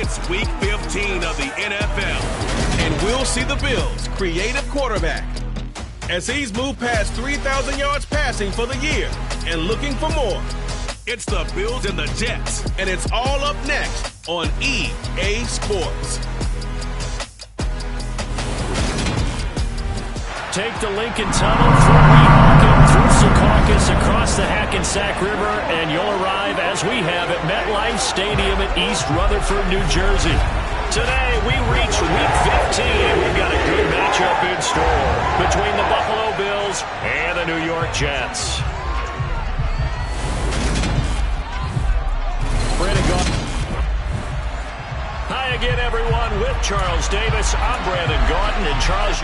It's Week 15 of the NFL, and we'll see the Bills' creative quarterback as he's moved past 3,000 yards passing for the year and looking for more. It's the Bills and the Jets, and it's all up next on EA Sports. Take the Lincoln Tunnel through Weehawken, through Secaucus, across the Hackensack River, and you'll arrive, as we have, at MetLife Stadium at East Rutherford, New Jersey. Today, we reach Week 15. We've got a good matchup in store between the Buffalo Bills and the New York Jets. Hi again, everyone, with Charles Davis. I'm Brandon Gaudin, and Charles,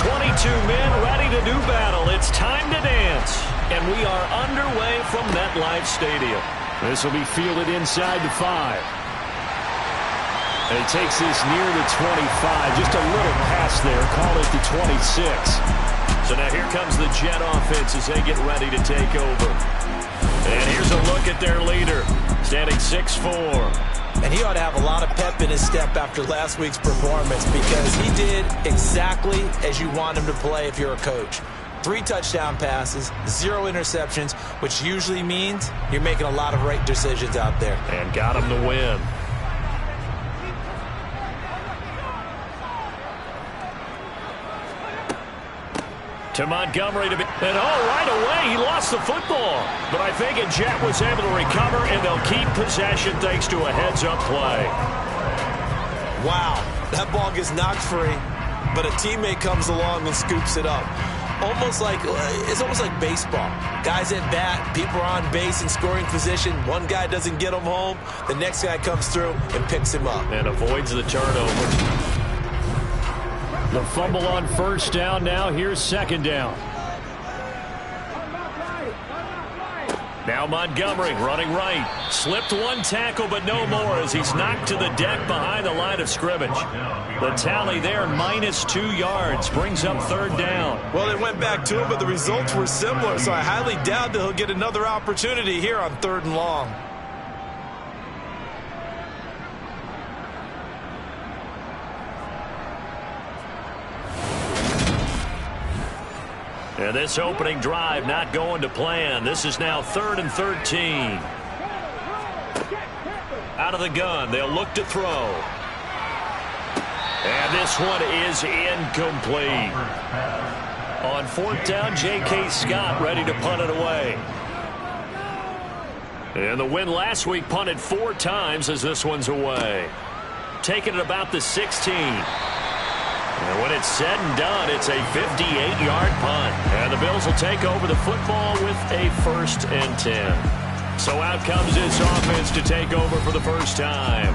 22 men ready to do battle. It's time to dance. And we are underway from MetLife Stadium. This will be fielded inside the 5. And he takes this near the 25. Just a little pass there. Call it the 26. So now here comes the Jet offense as they get ready to take over. And here's a look at their leader, standing 6'4". And he ought to have a lot of pep in his step after last week's performance, because he did exactly as you want him to play if you're a coach. 3 touchdown passes, 0 interceptions, which usually means you're making a lot of right decisions out there. And got him to win. To Montgomery to be, and right away he lost the football. But I think Jet was able to recover, and they'll keep possession thanks to a heads-up play. Wow, that ball gets knocked free, but a teammate comes along and scoops it up. It's almost like baseball. Guys at bat, people are on base in scoring position. One guy doesn't get him home, the next guy comes through and picks him up. And avoids the turnover. The fumble on first down now. Here's second down. Now Montgomery running right. Slipped one tackle, but no more as he's knocked to the deck behind the line of scrimmage. The tally there, -2 yards, brings up third down. Well, they went back to him, but the results were similar, so I highly doubt that he'll get another opportunity here on 3rd and long. And this opening drive not going to plan. This is now 3rd and 13. Out of the gun, they'll look to throw. And this one is incomplete. On 4th down, J.K. Scott ready to punt it away. And the win last week punted 4 times as this one's away. Taking it about the 16. And when it's said and done, it's a 58-yard punt. And the Bills will take over the football with a 1st and 10. So out comes this offense to take over for the first time.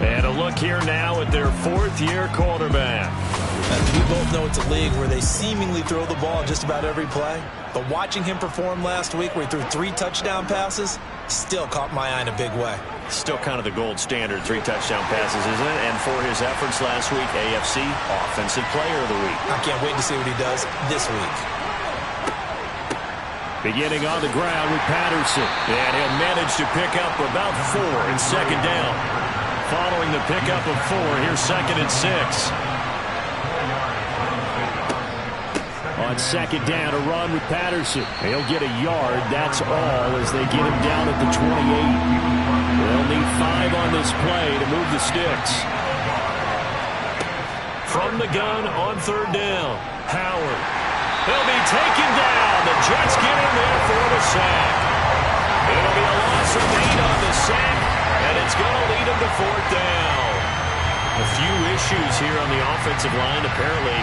And a look here now at their 4th-year quarterback. We both know it's a league where they seemingly throw the ball just about every play. But watching him perform last week where he threw 3 touchdown passes still caught my eye in a big way. Still kind of the gold standard, 3 touchdown passes, isn't it? And for his efforts last week, AFC Offensive Player of the Week. I can't wait to see what he does this week. Beginning on the ground with Patterson. And he'll manage to pick up about 4 in 2nd down. Following the pickup of 4, here's 2nd and 6. On 2nd down, a run with Patterson. He'll get a yard, that's all, as they get him down at the 28. They'll need 5 on this play to move the sticks. From the gun on 3rd down, Howard. He'll be taken down. The Jets get him there for the sack. It'll be a loss of 8 on the sack, and it's going to lead him to 4th down. A few issues here on the offensive line. Apparently,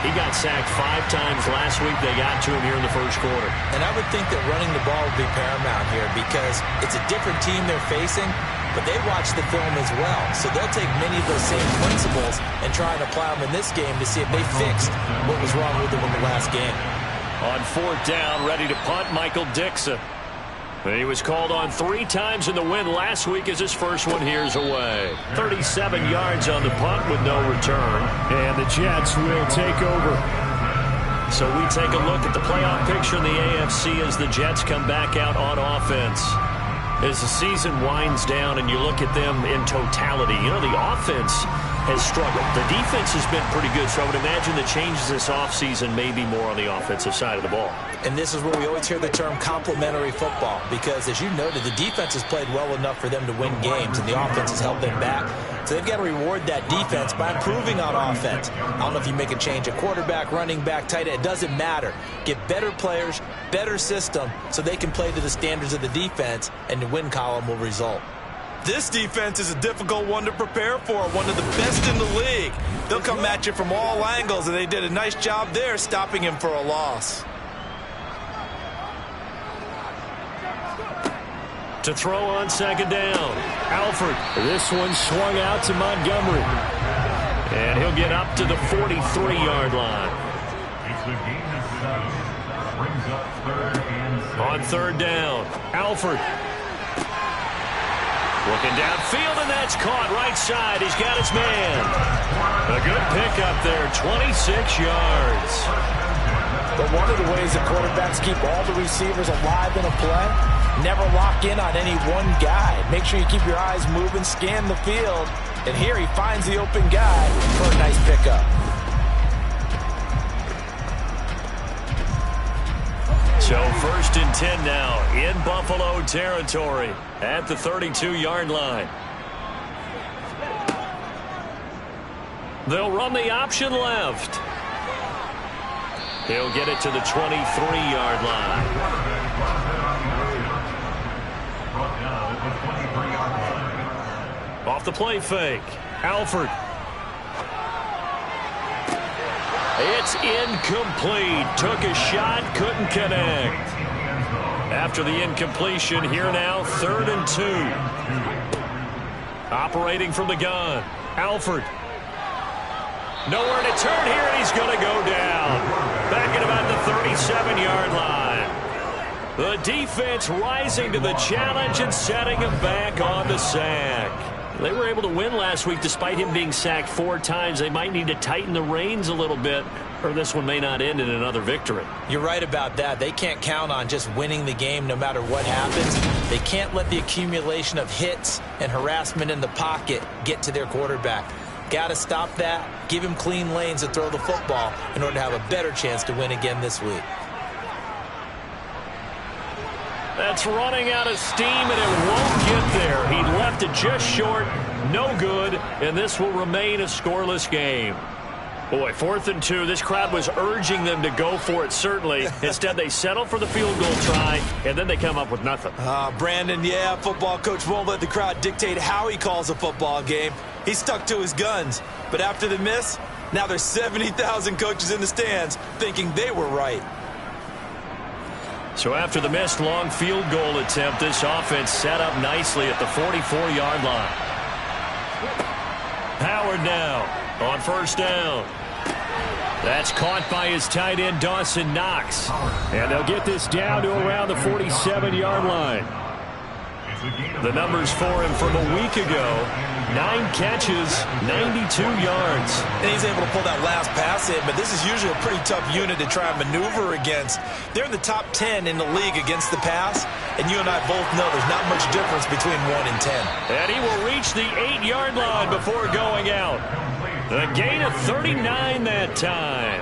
he got sacked 5 times last week. They got to him here in the 1st quarter. And I would think that running the ball would be paramount here because it's a different team they're facing, but they watch the film as well. So they'll take many of those same principles and try and apply them in this game to see if they fixed what was wrong with them in the last game. On 4th down, ready to punt, Michael Dixon. He was called on 3 times in the win last week as his first one here's away. 37 yards on the punt with no return. And the Jets will take over. So we take a look at the playoff picture in the AFC as the Jets come back out on offense. As the season winds down and you look at them in totality, you know, the offense has struggled. The defense has been pretty good, so I would imagine the changes this offseason may be more on the offensive side of the ball. And this is where we always hear the term complementary football, because as you noted, the defense has played well enough for them to win games, and the offense has held them back. So they've got to reward that defense by improving on offense. I don't know if you make a change at quarterback, running back, tight end. It doesn't matter. Get better players, better system, so they can play to the standards of the defense, and the win column will result. This defense is a difficult one to prepare for, one of the best in the league. They'll come at you from all angles, and they did a nice job there stopping him for a loss. To throw on second down, Alford. This one swung out to Montgomery. And he'll get up to the 43-yard line. On third down, Alford. Looking downfield, and that's caught right side. He's got his man. A good pickup there, 26 yards. But one of the ways that quarterbacks keep all the receivers alive in a play, never lock in on any one guy. Make sure you keep your eyes moving, scan the field. And here he finds the open guy for a nice pickup. So 1st and 10 now in Buffalo territory at the 32-yard line. They'll run the option left. He'll get it to the 23-yard line. Off the play fake, Alford. It's incomplete. Took a shot, couldn't connect. After the incompletion, here now, 3rd and 2. Operating from the gun, Alford. Nowhere to turn here, and he's going to go down. Back at about the 37-yard line. The defense rising to the challenge and setting him back on the sack. They were able to win last week despite him being sacked 4 times. They might need to tighten the reins a little bit, or this one may not end in another victory. You're right about that. They can't count on just winning the game no matter what happens. They can't let the accumulation of hits and harassment in the pocket get to their quarterback. Got to stop that, give him clean lanes to throw the football in order to have a better chance to win again this week. That's running out of steam, and it won't get there. He left it just short, no good, and this will remain a scoreless game. Boy, 4th and 2, this crowd was urging them to go for it, certainly. Instead, they settle for the field goal try, and then they come up with nothing. Brandon, yeah, football coach won't let the crowd dictate how he calls a football game. He stuck to his guns. But after the miss, now there's 70,000 coaches in the stands thinking they were right. So after the missed long field goal attempt, this offense set up nicely at the 44-yard line. Howard now on 1st down. That's caught by his tight end, Dawson Knox. And they'll get this down to around the 47-yard line. The numbers for him from a week ago, 9 catches, 92 yards. And he's able to pull that last pass in, but this is usually a pretty tough unit to try and maneuver against. They're in the top 10 in the league against the pass, and you and I both know there's not much difference between 1 and 10. And he will reach the 8-yard line before going out. A gain of 39 that time.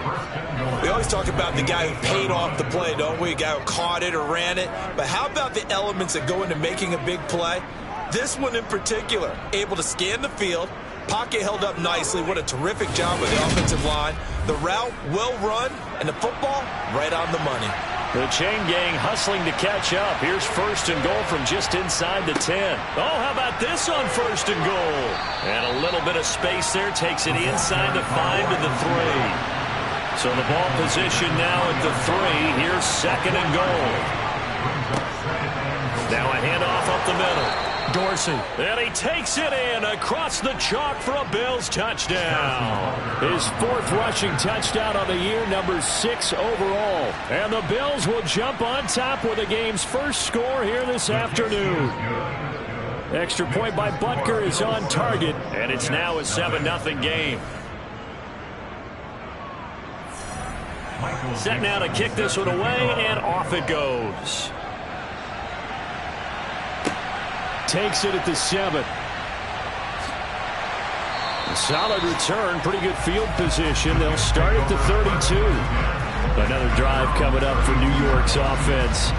We always talk about the guy who paid off the play, don't we? A guy who caught it or ran it. But how about the elements that go into making a big play? This one in particular, able to scan the field, pocket held up nicely. What a terrific job by the offensive line. The route well run, and the football right on the money. The chain gang hustling to catch up. Here's 1st and goal from just inside the 10. Oh, how about this on 1st and goal? And a little bit of space there. Takes it inside the 5 to the 3. So the ball position now at the 3. Here's 2nd and goal. Now a handoff up the middle. Dorsey. And he takes it in across the chalk for a Bills touchdown. His 4th rushing touchdown on the year, number 6 overall. And the Bills will jump on top with the game's first score here this afternoon. Extra point by Butker is on target, and it's now a 7-0 game. Set now to kick this one away, and off it goes. Takes it at the 7. A solid return, pretty good field position. They'll start at the 32. Another drive coming up for New York's offense.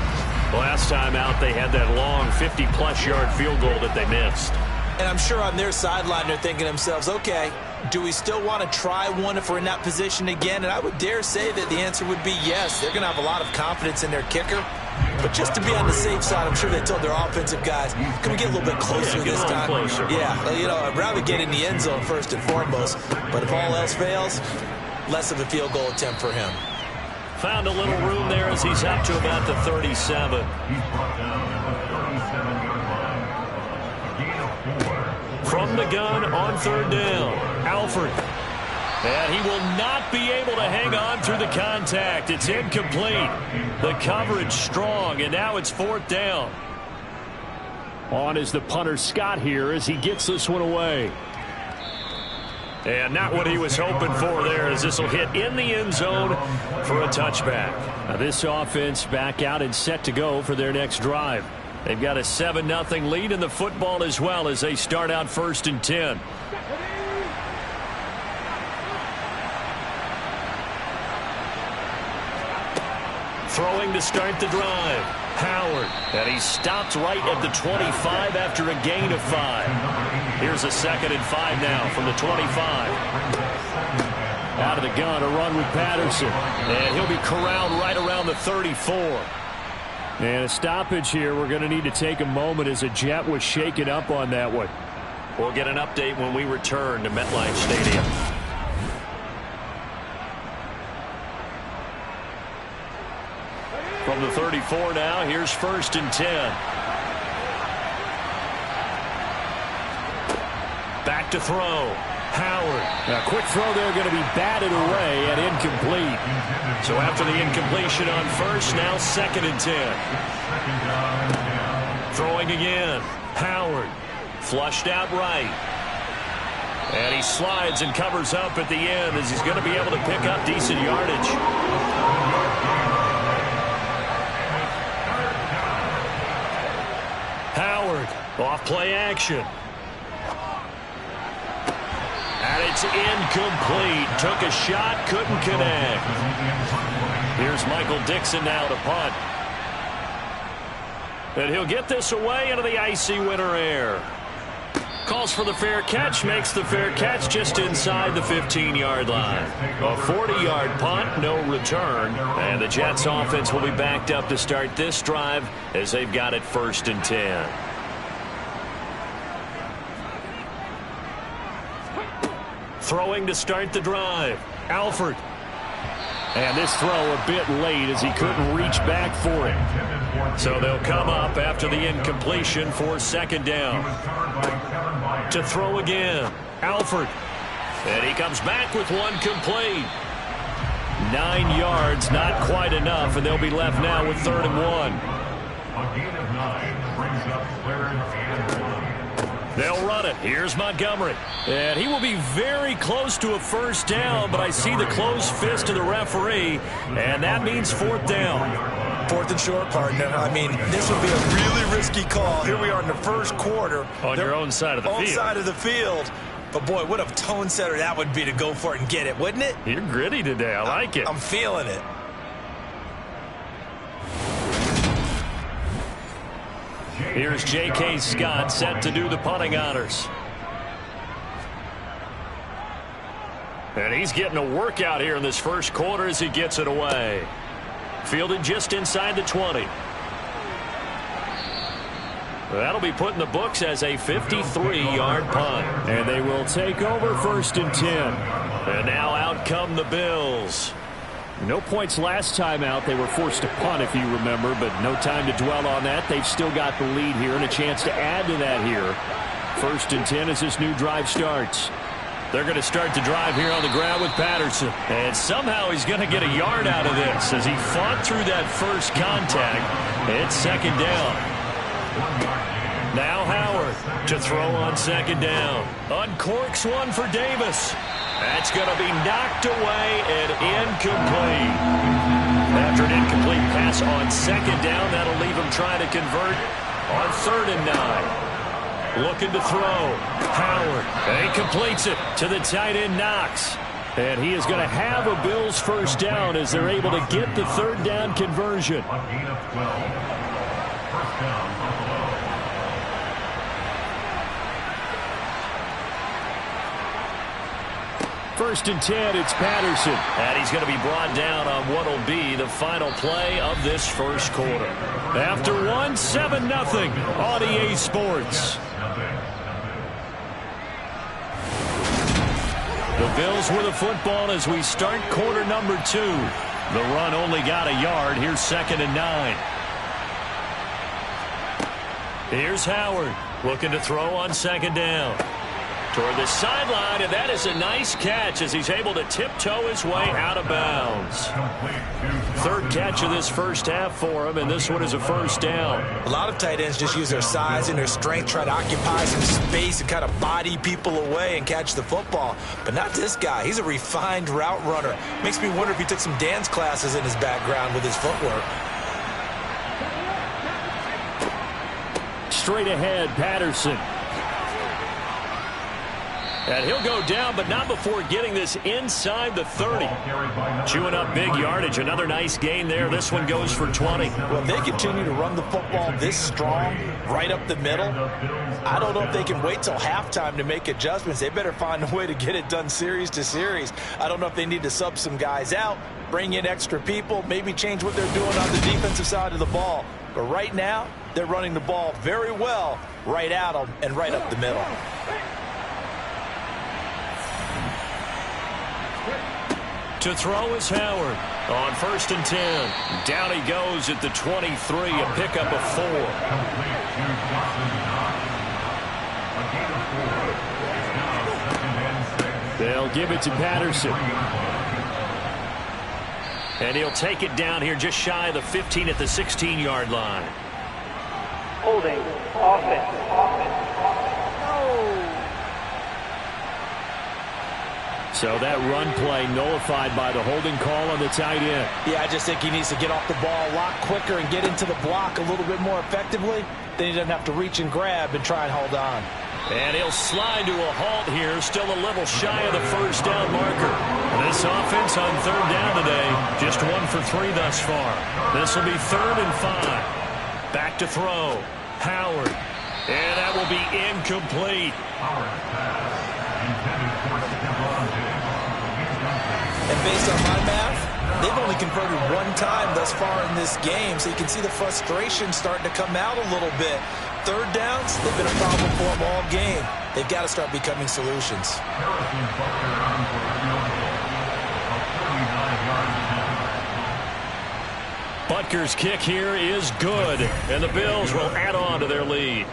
Last time out, they had that long 50-plus yard field goal that they missed. And I'm sure on their sideline they're thinking to themselves, okay, do we still want to try one if we're in that position again? And I would dare say that the answer would be yes. They're going to have a lot of confidence in their kicker. But just to be on the safe side, I'm sure they told their offensive guys, can we get a little bit closer this time? Closer. Yeah, you know, I'd rather get in the end zone first and foremost. But if all else fails, less of a field goal attempt for him. Found a little room there as he's up to about the 37. From the gun on 3rd down, Alford. And he will not be able to hang on through the contact. It's incomplete. The coverage strong, and now it's 4th down. On is the punter Scott here as he gets this one away. And not what he was hoping for there, as this will hit in the end zone for a touchback. Now this offense back out and set to go for their next drive. They've got a 7-0 lead in the football as well as they start out 1st and 10. Throwing to start the drive. Howard. And he stopped right at the 25 after a gain of 5. Here's a 2nd and 5 now from the 25. Out of the gun, a run with Patterson. And he'll be corralled right around the 34. And a stoppage here. We're going to need to take a moment as a Jet was shaken up on that one. We'll get an update when we return to MetLife Stadium. From the 34 now, here's 1st and 10. Back to throw. Howard. A quick throw there going to be batted away and incomplete. So after the incompletion on 1st, now 2nd and 10. Throwing again. Howard. Flushed out right. And he slides and covers up at the end as he's going to be able to pick up decent yardage. Howard, off play action. And it's incomplete. Took a shot, couldn't connect. Here's Michael Dixon now to punt. And he'll get this away into the icy winter air. Calls for the fair catch, makes the fair catch just inside the 15-yard line. A 40-yard punt, no return. And the Jets offense will be backed up to start this drive as they've got it 1st and 10. Throwing to start the drive. Alford. And this throw a bit late as he couldn't reach back for it. So they'll come up after the incompletion for 2nd down. To throw again. Alford. And he comes back with one complete. 9 yards, not quite enough, and they'll be left now with 3rd and 1. A gain of 9 brings up 3rd and 1. They'll run it. Here's Montgomery. And he will be very close to a 1st down, but I see the closed fist of the referee, and that means 4th down. 4th and short, partner. I mean, this would be a really risky call. Here we are in the 1st quarter. On your own side of the field. Own side of the field. But, boy, what a tone setter that would be to go for it and get it, wouldn't it? You're gritty today. I like it. I'm feeling it. Here's J.K. Scott set to do the punting honors. And he's getting a workout here in this 1st quarter as he gets it away. Fielded just inside the 20. That'll be put in the books as a 53-yard punt. And they will take over 1st and 10. And now out come the Bills. No points last time out. They were forced to punt, if you remember, but no time to dwell on that. They've still got the lead here and a chance to add to that here. 1st and 10 as this new drive starts. They're going to start the drive here on the ground with Patterson. And somehow he's going to get a yard out of this as he fought through that first contact. It's 2nd down. Now Howard. To throw on second down. Uncorks one for Davis. That's going to be knocked away and incomplete. After an incomplete pass on second down, that'll leave him trying to convert on 3rd and 9. Looking to throw. Howard. And he completes it to the tight end, Knox. And he is going to have a Bills first down as they're able to get the 3rd down conversion. A gain of 12. First down, Buffalo. First and 10, it's Patterson. And he's going to be brought down on what will be the final play of this first quarter. After one, 7-0 on EA Sports. The Bills with the football as we start quarter number 2. The run only got a yard. Here's 2nd and 9. Here's Howard looking to throw on second down. Toward the sideline, and that is a nice catch as he's able to tiptoe his way out of bounds. 3rd catch of this first half for him, and this one is a first down. A lot of tight ends just use their size and their strength, try to occupy some space and kind of body people away and catch the football. But not this guy. He's a refined route runner. Makes me wonder if he took some dance classes in his background with his footwork. Straight ahead, Patterson. And he'll go down, but not before getting this inside the 30. Chewing up big yardage. Another nice gain there. This one goes for 20. Well, if they continue to run the football this strong, right up the middle, I don't know if they can wait till halftime to make adjustments. They better find a way to get it done series to series. I don't know if they need to sub some guys out, bring in extra people, maybe change what they're doing on the defensive side of the ball. But right now, they're running the ball very well right at them and right up the middle. To throw is Howard on 1st and 10. Down he goes at the 23, a pickup of 4. They'll give it to Patterson. And he'll take it down here just shy of the 15 at the 16-yard line. Holding, offense. So that run play nullified by the holding call on the tight end. Yeah, I just think he needs to get off the ball a lot quicker and get into the block a little bit more effectively. Then he doesn't have to reach and grab and try and hold on. And he'll slide to a halt here, still a little shy of the first down marker. This offense on 3rd down today, just 1 for 3 thus far. This will be 3rd and 5. Back to throw. Howard. And that will be incomplete. And based on my math, they've only converted 1 time thus far in this game, so you can see the frustration starting to come out a little bit. 3rd downs, they've been a problem for them all game. They've got to start becoming solutions. Butker's kick here is good, and the Bills will add on to their lead.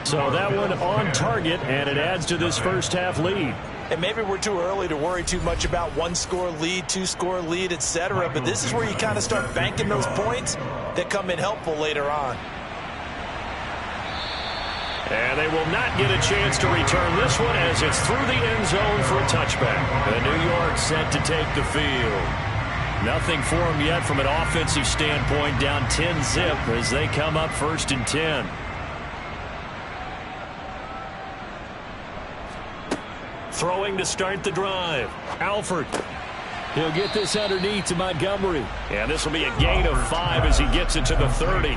So that one on target, and it adds to this first half lead. And maybe we're too early to worry too much about 1-score lead, 2-score lead, etc. But this is where you kind of start banking those points that come in helpful later on. And they will not get a chance to return this one as it's through the end zone for a touchback. And New York set to take the field. Nothing for them yet from an offensive standpoint, down 10-zip as they come up 1st and 10. Throwing to start the drive. Alford. He'll get this underneath to Montgomery. And this will be a gain of 5 as he gets it to the 30.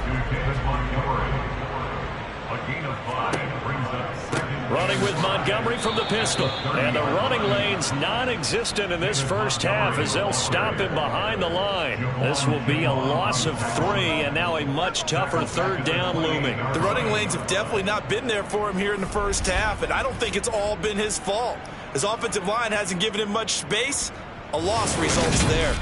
Running with Montgomery from the pistol. And the running lane's non-existent in this first half as they'll stop him behind the line. This will be a loss of 3 and now a much tougher 3rd down looming. The running lanes have definitely not been there for him here in the first half, and I don't think it's all been his fault. His offensive line hasn't given him much space. A loss results there.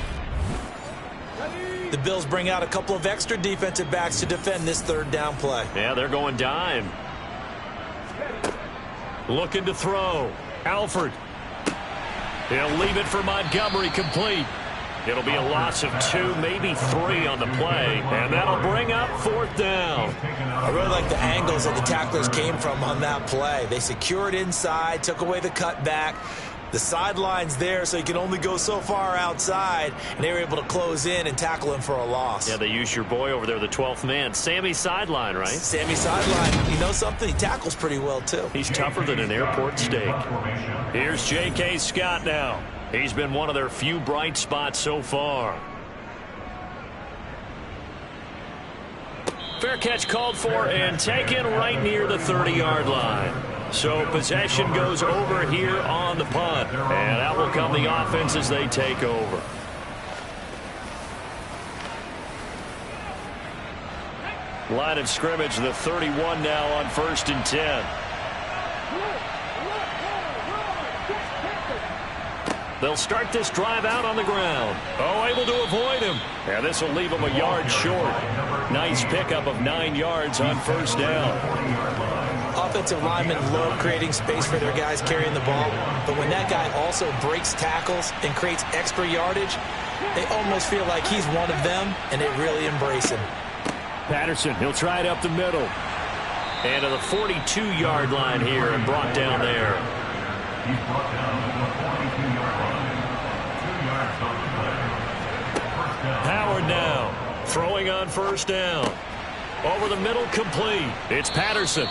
The Bills bring out a couple of extra defensive backs to defend this 3rd down play. Yeah, they're going dime. Looking to throw. Alford. He'll leave it for Montgomery, complete. It'll be a loss of 2, maybe 3 on the play, and that'll bring up 4th down. I really like the angles that the tacklers came from on that play. They secured inside, took away the cutback. The sideline's there, so you can only go so far outside, and they were able to close in and tackle him for a loss. Yeah, they used your boy over there, the 12th man. Sammy Sideline, right? Sammy Sideline. You know something? He tackles pretty well, too. He's tougher than an airport steak. Here's J.K. Scott now. He's been one of their few bright spots so far. Fair catch called for and taken right near the 30-yard line. So possession goes over here on the punt. And out will come the offense as they take over. Line of scrimmage, the 31 now on 1st and 10. They'll start this drive out on the ground. Oh, able to avoid him. And this will leave him a yard short. Nice pickup of 9 yards on 1st down. Offensive linemen love creating space for their guys carrying the ball, but when that guy also breaks tackles and creates extra yardage, they almost feel like he's one of them, and they really embrace him. Patterson, he'll try it up the middle. And to the 42-yard line here and brought down there. He's brought down at the 42-yard line. 2 yards on the play. First down. Howard now throwing on 1st down. Over the middle, complete. It's Patterson.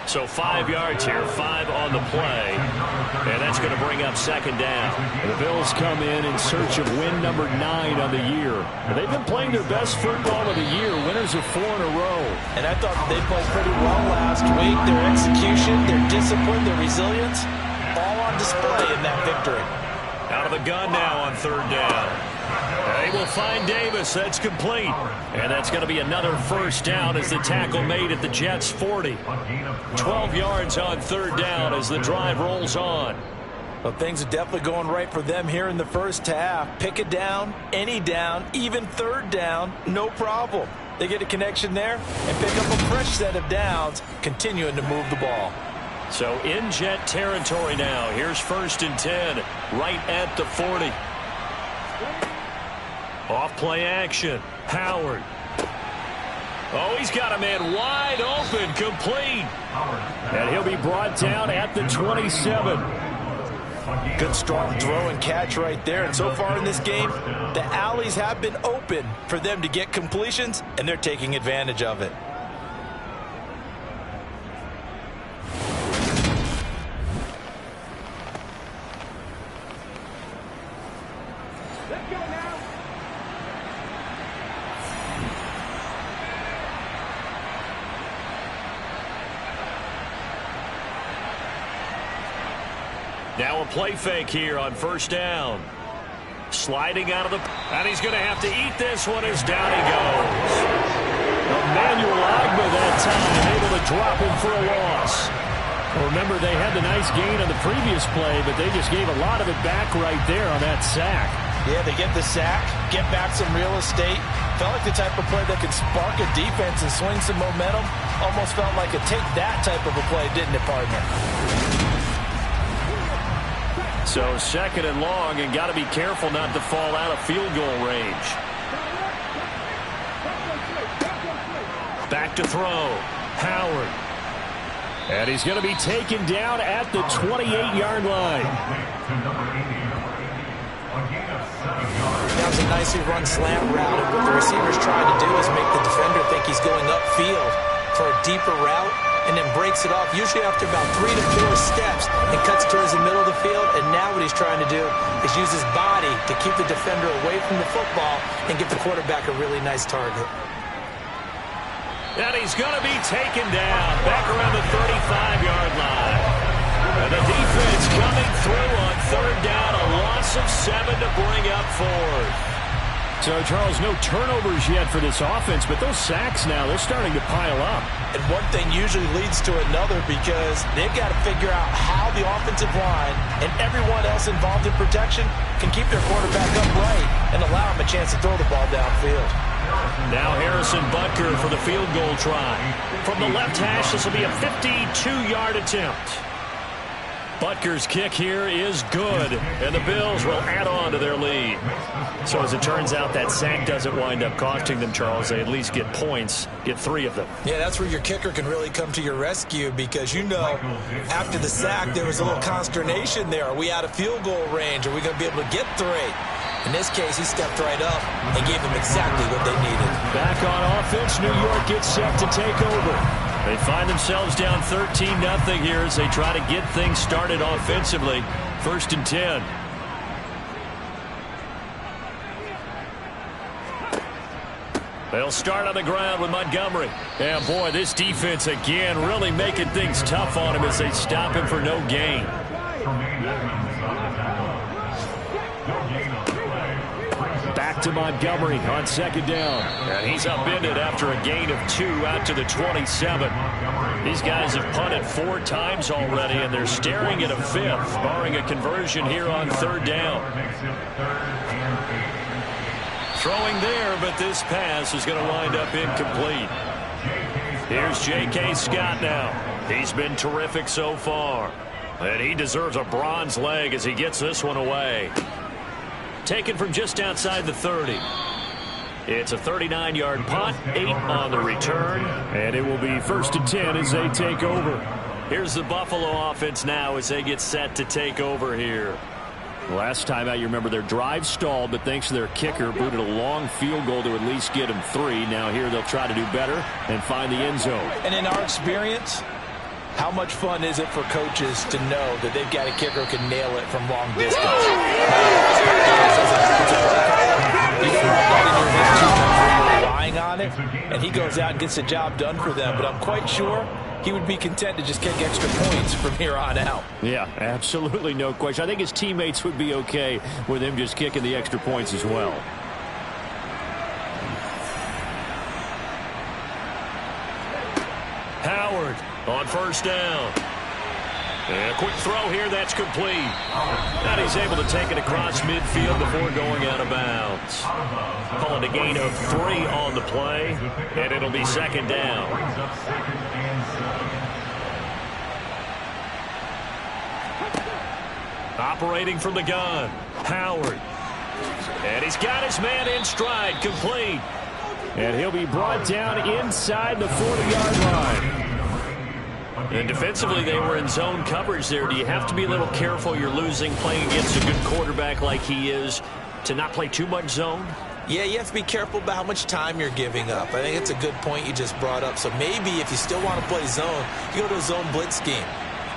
So 5 yards here, 5 on the play. And that's going to bring up 2nd down. The Bills come in search of win number 9 on the year. They've been playing their best football of the year, winners of 4 in a row. And I thought they played pretty well last week. Their execution, their discipline, their resilience, all on display in that victory. Out of the gun now on 3rd down. They will find Davis. That's complete. And that's going to be another 1st down as the tackle made at the Jets' 40. 12 yards on 3rd down as the drive rolls on. Well, things are definitely going right for them here in the first half. Pick a down, any down, even 3rd down, no problem. They get a connection there and pick up a fresh set of downs, continuing to move the ball. So in Jet territory now. Here's 1st and 10, right at the 40. Off play action. Howard. Oh, he's got a man wide open, complete. And he'll be brought down at the 27. Good strong throw and catch right there. And so far in this game, the alleys have been open for them to get completions, and they're taking advantage of it. Now a play fake here on 1st down. Sliding out of the... And he's going to have to eat this one as down he goes. Emmanuel Agba that time able to drop him for a loss. Remember, they had the nice gain on the previous play, but they just gave a lot of it back right there on that sack. Yeah, they get the sack, get back some real estate. Felt like the type of play that could spark a defense and swing some momentum. Almost felt like a take that type of a play, didn't it, partner? So 2nd and long, and got to be careful not to fall out of field goal range. Back to throw. Howard. And he's going to be taken down at the 28-yard line. That was a nicely run slant route, and what the receiver's trying to do is make the defender think he's going upfield for a deeper route, and then breaks it off, usually after about 3 to 4 steps, and cuts towards the middle of the field. And now what he's trying to do is use his body to keep the defender away from the football and give the quarterback a really nice target. And he's going to be taken down back around the 35-yard line. And the defense coming through on 3rd down, a loss of 7 to bring up 4th. So, Charles, no turnovers yet for this offense, but those sacks now, they're starting to pile up. And one thing usually leads to another, because they've got to figure out how the offensive line and everyone else involved in protection can keep their quarterback upright and allow him a chance to throw the ball downfield. Now Harrison Butker for the field goal try. From the left hash, this will be a 52-yard attempt. Butker's kick here is good, and the Bills will add on to their lead. So as it turns out, that sack doesn't wind up costing them, Charles. They at least get points, get 3 of them. Yeah, that's where your kicker can really come to your rescue because, you know, after the sack, there was a little consternation there. Are we out of field goal range? Are we going to be able to get 3? In this case, he stepped right up and gave them exactly what they needed. Back on offense, New York gets set to take over. They find themselves down 13-0 here as they try to get things started offensively. 1st and 10. They'll start on the ground with Montgomery. And, boy, this defense again really making things tough on him as they stop him for no gain. Back to Montgomery on 2nd down. And he's upended after a gain of 2 out to the 27. These guys have punted 4 times already, and they're staring at a 5th, barring a conversion here on 3rd down. Throwing there, but this pass is going to wind up incomplete. Here's J.K. Scott now. He's been terrific so far. And he deserves a bronze leg as he gets this one away. Taken from just outside the 30. It's a 39-yard punt, 8 on the return, and it will be 1st and 10 as they take over. Here's the Buffalo offense now as they get set to take over here. Last time out, you remember their drive stalled, but thanks to their kicker, booted a long field goal to at least get them 3. Now here they'll try to do better and find the end zone. And in our experience, how much fun is it for coaches to know that they've got a kicker who can nail it from long distance? You don't want that in your head too much when you're relying on it, and he goes out and gets the job done for them. But I'm quite sure he would be content to just kick extra points from here on out. Yeah, absolutely no question. I think his teammates would be okay with him just kicking the extra points as well. Howard on 1st down. And a quick throw here, that's complete. And he's able to take it across midfield before going out of bounds. Calling a gain of 3 on the play, and it'll be 2nd down. Operating from the gun, Howard. And he's got his man in stride, complete. And he'll be brought down inside the 40-yard line. And defensively, they were in zone coverage there. Do you have to be a little careful? You're losing, playing against a good quarterback like he is, to not play too much zone? Yeah, you have to be careful about how much time you're giving up. I think it's a good point you just brought up. So maybe if you still want to play zone, you go to a zone blitz scheme.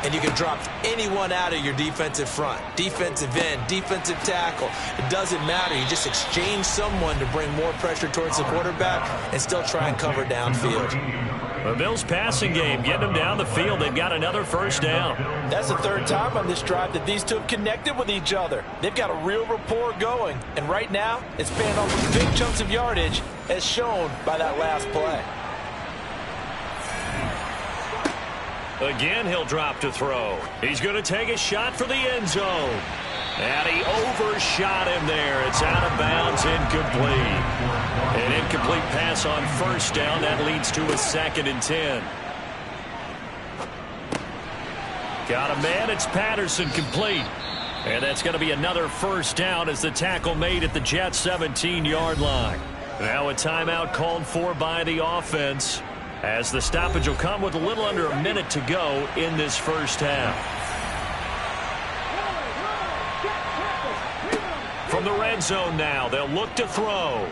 And you can drop anyone out of your defensive front. Defensive end, defensive tackle. It doesn't matter. You just exchange someone to bring more pressure towards the quarterback and still try and cover downfield. The Bills passing game, getting them down the field. They've got another 1st down. That's the 3rd time on this drive that these two have connected with each other. They've got a real rapport going. And right now, it's paying off with big chunks of yardage as shown by that last play. Again, he'll drop to throw. He's going to take a shot for the end zone. And he overshot him there. It's out of bounds, incomplete. An incomplete pass on 1st down. That leads to a 2nd and 10. Got a man. It's Patterson, complete. And that's going to be another 1st down as the tackle made at the Jets' 17-yard line. Now a timeout called for by the offense, as the stoppage will come with a little under a minute to go in this 1st half. From the red zone now, they'll look to throw.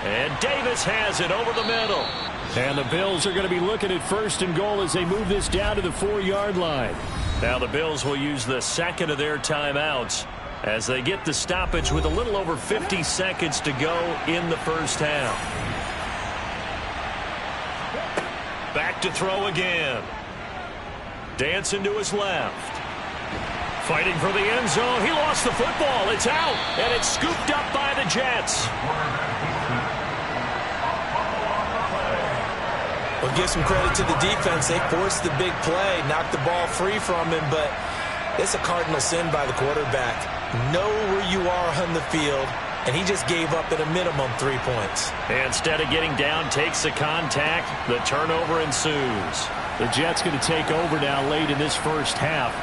And Davis has it over the middle. And the Bills are going to be looking at 1st and goal as they move this down to the 4-yard line. Now the Bills will use the 2nd of their timeouts as they get the stoppage with a little over 50 seconds to go in the 1st half. Back to throw again. Dancing to his left. Fighting for the end zone. He lost the football. It's out. And it's scooped up by the Jets. Well, give some credit to the defense. They forced the big play, knocked the ball free from him, but it's a cardinal sin by the quarterback. Know where you are on the field, and he just gave up at a minimum 3 points. Instead of getting down, takes the contact. The turnover ensues. The Jets going to take over now late in this 1st half.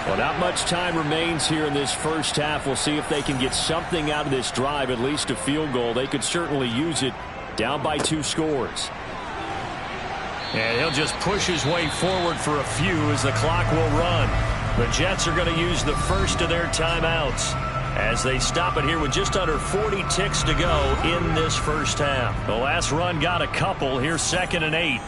Well, not much time remains here in this first half. We'll see if they can get something out of this drive, at least a field goal. They could certainly use it, down by 2 scores. And he'll just push his way forward for a few as the clock will run. The Jets are going to use the first of their timeouts as they stop it here with just under 40 ticks to go in this first half. The last run got a couple. Here's 2nd and 8.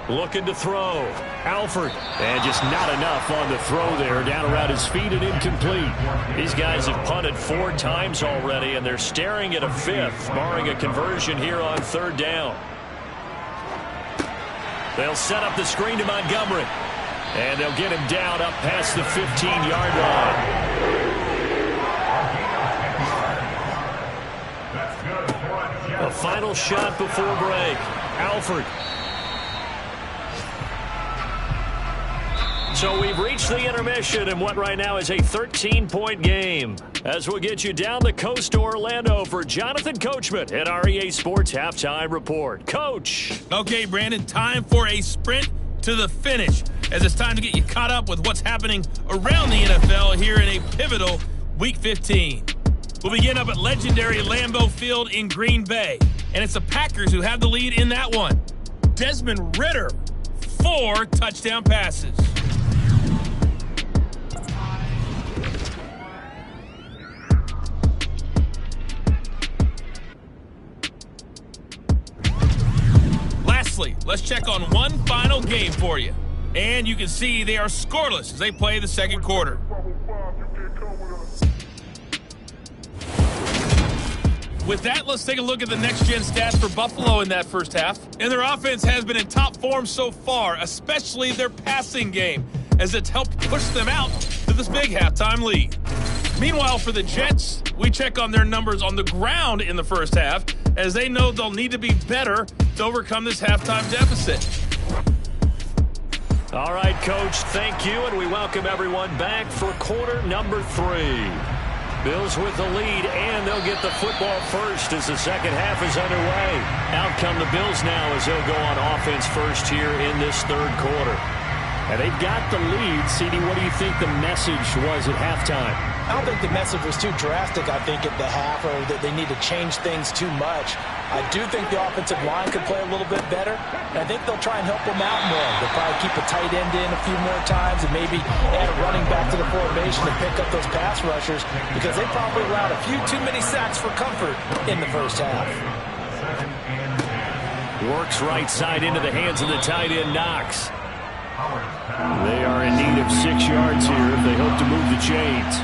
Looking to throw. Alford. And just not enough on the throw there. Down around his feet and incomplete. These guys have punted 4 times already, and they're staring at a 5th, barring a conversion here on 3rd down. They'll set up the screen to Montgomery. And they'll get him down up past the 15-yard line. A final shot before break. Alford. So we've reached the intermission in what right now is a 13-point game. As we'll get you down the coast to Orlando for Jonathan Coachman at our EA Sports Halftime Report. Coach. Okay, Brandon, time for a sprint to the finish, as it's time to get you caught up with what's happening around the NFL here in a pivotal Week 15. We'll begin up at legendary Lambeau Field in Green Bay, and it's the Packers who have the lead in that one. Desmond Ridder, 4 touchdown passes. Lastly, let's check on one final game for you. And you can see they are scoreless as they play the second quarter. With that, let's take a look at the next-gen stats for Buffalo in that first half. And their offense has been in top form so far, especially their passing game, as it's helped push them out to this big halftime lead. Meanwhile, for the Jets, we check on their numbers on the ground in the first half, as they know they'll need to be better to overcome this halftime deficit. All right, Coach, thank you, and we welcome everyone back for quarter number 3. Bills with the lead, and they'll get the football first as the second half is underway. Out come the Bills now as they'll go on offense first here in this third quarter. And they've got the lead. CD, what do you think the message was at halftime? I don't think the message was too drastic, I think, at the half, or that they need to change things too much. I do think the offensive line could play a little bit better, and I think they'll try and help them out more. They'll probably keep a tight end in a few more times and maybe add a running back to the formation to pick up those pass rushers, because they probably allowed a few too many sacks for comfort in the first half. Works right side into the hands of the tight end, Knox. They are in need of 6 yards here if they hope to move the chains.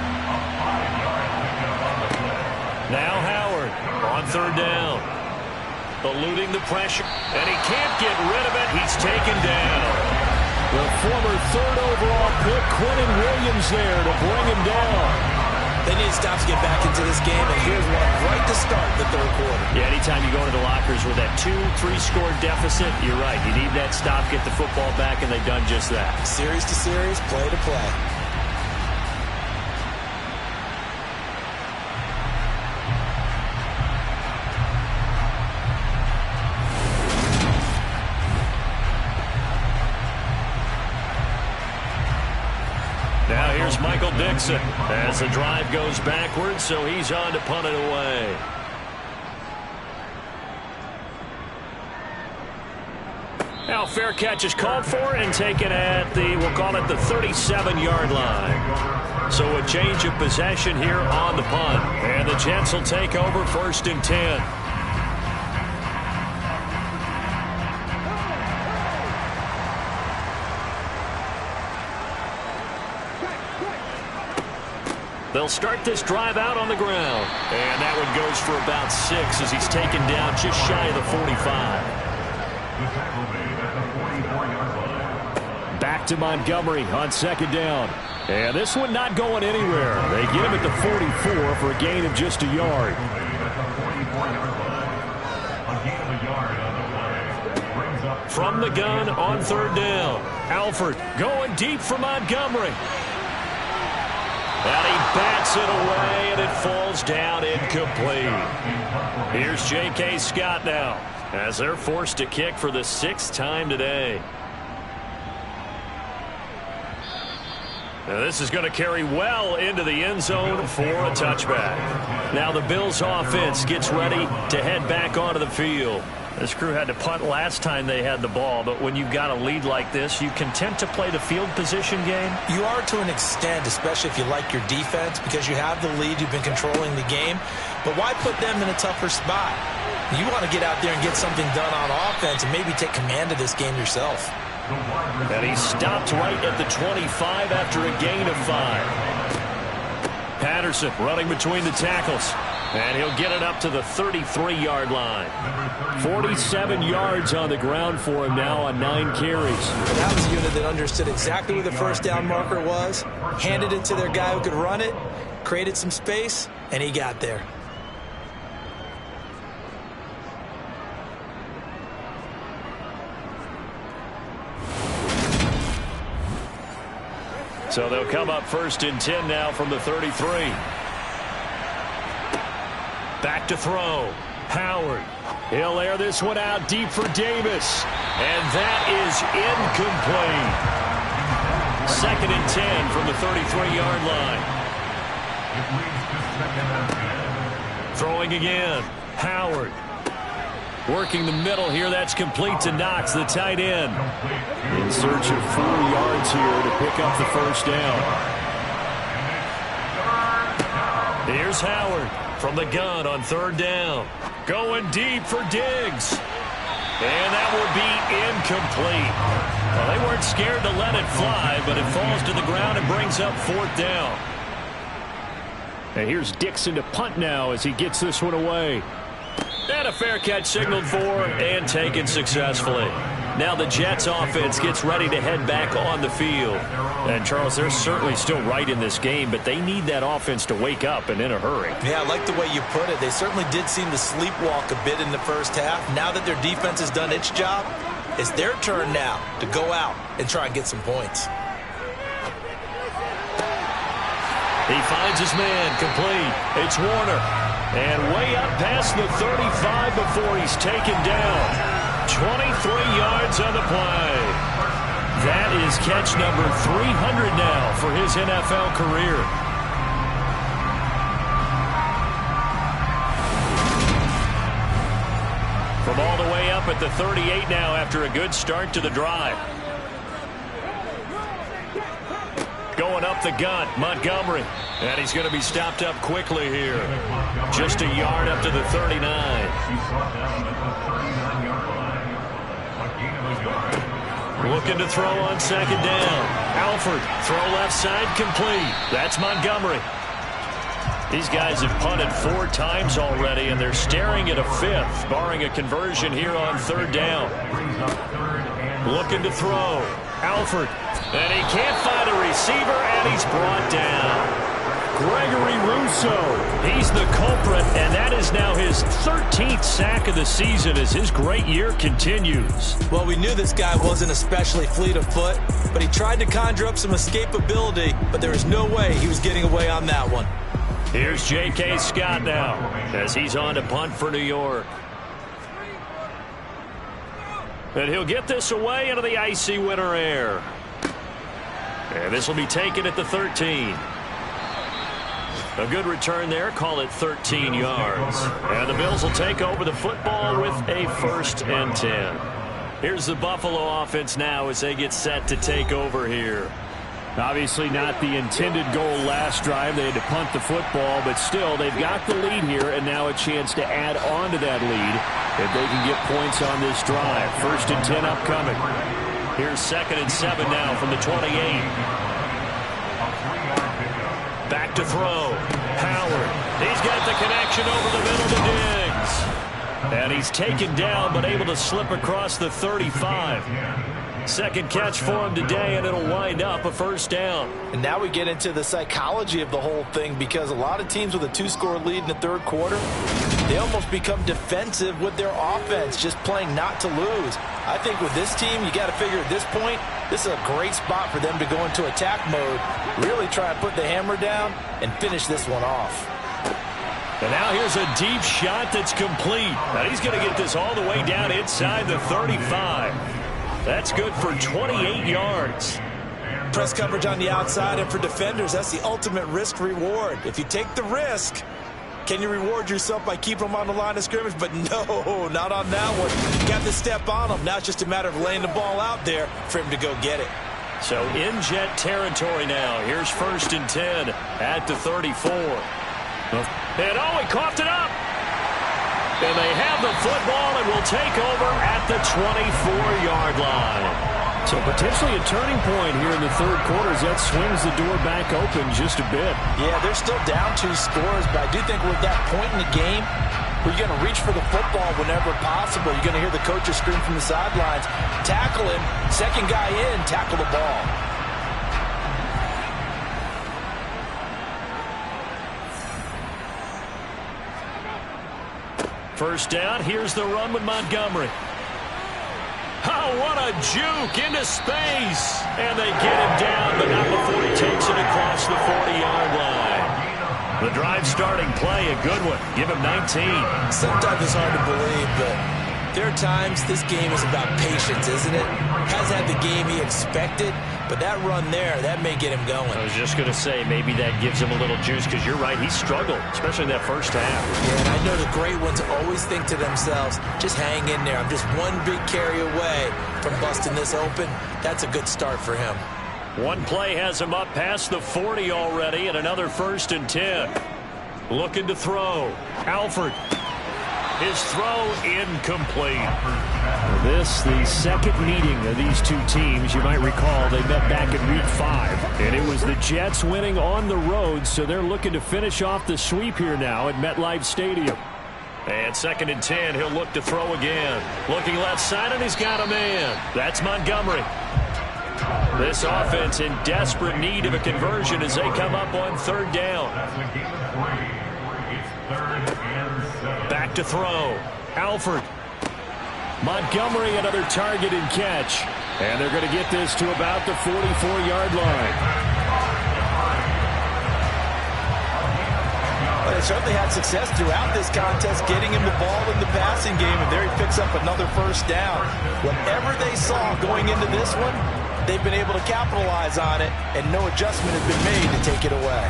Now Howard on 3rd down. Eluding the pressure, and he can't get rid of it. He's taken down. The former 3rd overall pick, Quentin Williams, there to bring him down. They need to stop to get back into this game, and here's one right to start the third quarter. Yeah, anytime you go into the lockers with that 2-3-score deficit, you're right. You need that stop, get the football back, and they've done just that. Series to series, play to play. Now here's Michael Dixon as the drive goes backwards, so he's on to punt it away. Now fair catch is called for and taken at the, we'll call it the 37-yard line. So a change of possession here on the punt. And the Jets will take over 1st and 10. They'll start this drive out on the ground. And that one goes for about 6 as he's taken down just shy of the 45. Back to Montgomery on 2nd down. And this one not going anywhere. They get him at the 44 for a gain of just a yard. From the gun on 3rd down. Alford going deep for Montgomery. And he bats it away, and it falls down incomplete. Here's J.K. Scott now. as they're forced to kick for the 6th time today. Now this is going to carry well into the end zone for a touchback. Now the Bills offense gets ready to head back onto the field. This crew had to punt last time they had the ball, but when you've got a lead like this, you content to play the field position game? You are to an extent, especially if you like your defense, because you have the lead, you've been controlling the game. But why put them in a tougher spot? You want to get out there and get something done on offense and maybe take command of this game yourself. And he stopped right at the 25 after a gain of 5. Patterson running between the tackles. And he'll get it up to the 33-yard line. 47 yards on the ground for him now on 9 carries. That was a unit that understood exactly where the first down marker was, handed it to their guy who could run it, created some space, and he got there. So they'll come up 1st and 10 now from the 33. Back to throw. Howard. He'll air this one out deep for Davis. And that is incomplete. 2nd and 10 from the 33-yard line. Throwing again. Howard. Working the middle here. That's complete to Knox, the tight end. In search of 4 yards here to pick up the first down. Here's Howard from the gun on 3rd down. Going deep for Diggs. And that would be incomplete. Well, they weren't scared to let it fly, but it falls to the ground and brings up 4th down. And here's Dixon to punt now as he gets this one away. And a fair catch signaled for and taken successfully. Now the Jets offense gets ready to head back on the field. And, Charles, they're certainly still right in this game, but they need that offense to wake up and in a hurry. Yeah, I like the way you put it. They certainly did seem to sleepwalk a bit in the first half. Now that their defense has done its job, it's their turn now to go out and try and get some points. He finds his man complete. It's Warner. And way up past the 35 before he's taken down. 23 yards on the play. That is catch number 300 now for his NFL career. From all the way up at the 38 now after a good start to the drive. Going up the gut, Montgomery. And he's going to be stopped up quickly here. Just a yard up to the 39. Looking to throw on 2nd down. Alford, throw left side, complete. That's Montgomery. These guys have punted 4 times already, and they're staring at a 5th, barring a conversion here on 3rd down. Looking to throw. Alford. And he can't find a receiver, and he's brought down. Gregory Rousseau, he's the culprit, and that is now his 13th sack of the season as his great year continues. Well, we knew this guy wasn't especially fleet of foot, but he tried to conjure up some escapability, but there was no way he was getting away on that one. Here's J.K. Scott now as he's on to punt for New York. And he'll get this away into the icy winter air. And this will be taken at the 13. A good return there. Call it 13 yards. And the Bills will take over the football with a 1st and 10. Here's the Buffalo offense now as they get set to take over here. Obviously not the intended goal last drive. They had to punt the football, but still they've got the lead here and now a chance to add on to that lead if they can get points on this drive. 1st and 10 upcoming. Here's 2nd and 7 now from the 28. Back to throw. Howard. He's got the connection over the middle to Diggs. And he's taken down but able to slip across the 35. 2nd catch for him today, and it'll wind up a 1st down. And now we get into the psychology of the whole thing, because a lot of teams with a 2-score lead in the 3rd quarter, they almost become defensive with their offense, just playing not to lose. I think with this team, you got to figure at this point, this is a great spot for them to go into attack mode, really try and put the hammer down and finish this one off. And now here's a deep shot that's complete. And he's going to get this all the way down inside the 35. That's good for 28 yards. Press coverage on the outside, and for defenders, that's the ultimate risk-reward. If you take the risk, can you reward yourself by keeping them on the line of scrimmage? But no, not on that one. Got to step on them. Now it's just a matter of laying the ball out there for him to go get it. So in Jet territory now. Here's 1st and 10 at the 34. And he coughed it up. And they have the football and will take over at the 24-yard line. So potentially a turning point here in the third quarter as that swings the door back open just a bit. Yeah, they're still down 2 scores, but I do think we're at that point in the game where you're going to reach for the football whenever possible. You're going to hear the coaches scream from the sidelines, tackle him, second guy in, tackle the ball. First down, here's the run with Montgomery. Oh, what a juke into space. And they get him down, but not before he takes it across the 40-yard line. The drive starting play, a good one. Give him 19. Sometimes it's hard to believe, but there are times this game is about patience, isn't it? Hasn't had the game he expected, but that run there, that may get him going. I was just going to say, maybe that gives him a little juice, because you're right, he struggled, especially in that first half. Yeah, and I know the great ones always think to themselves, just hang in there. I'm just one big carry away from busting this open. That's a good start for him. One play has him up past the 40 already, and another 1st and 10. Looking to throw. Alford. His throw incomplete. This, the second meeting of these two teams. You might recall they met back in Week 5. And it was the Jets winning on the road, so they're looking to finish off the sweep here now at MetLife Stadium. And 2nd and 10, he'll look to throw again. Looking left side, and he's got a man. That's Montgomery. This offense in desperate need of a conversion as they come up on 3rd down. Back to throw. Alford. Montgomery, another target and catch. And they're going to get this to about the 44-yard line. Well, they certainly had success throughout this contest getting him the ball in the passing game, and there he picks up another 1st down. Whatever they saw going into this one, they've been able to capitalize on it, and no adjustment has been made to take it away.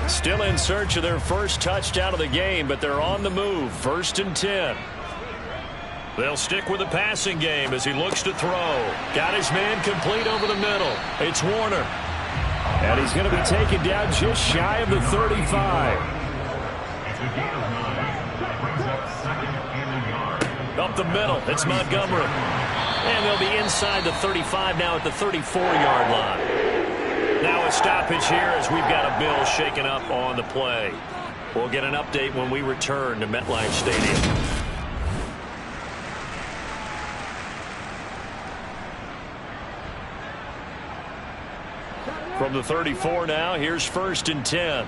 Still in search of their first touchdown of the game, but they're on the move. 1st and 10. They'll stick with the passing game as he looks to throw. Got his man complete over the middle. It's Warner. And he's going to be taken down just shy of the 35. Up the middle, it's Montgomery. And they'll be inside the 35 now at the 34-yard line. Now a stoppage here as we've got a bill shaken up on the play. We'll get an update when we return to MetLife Stadium. From the 34 now, here's 1st and 10.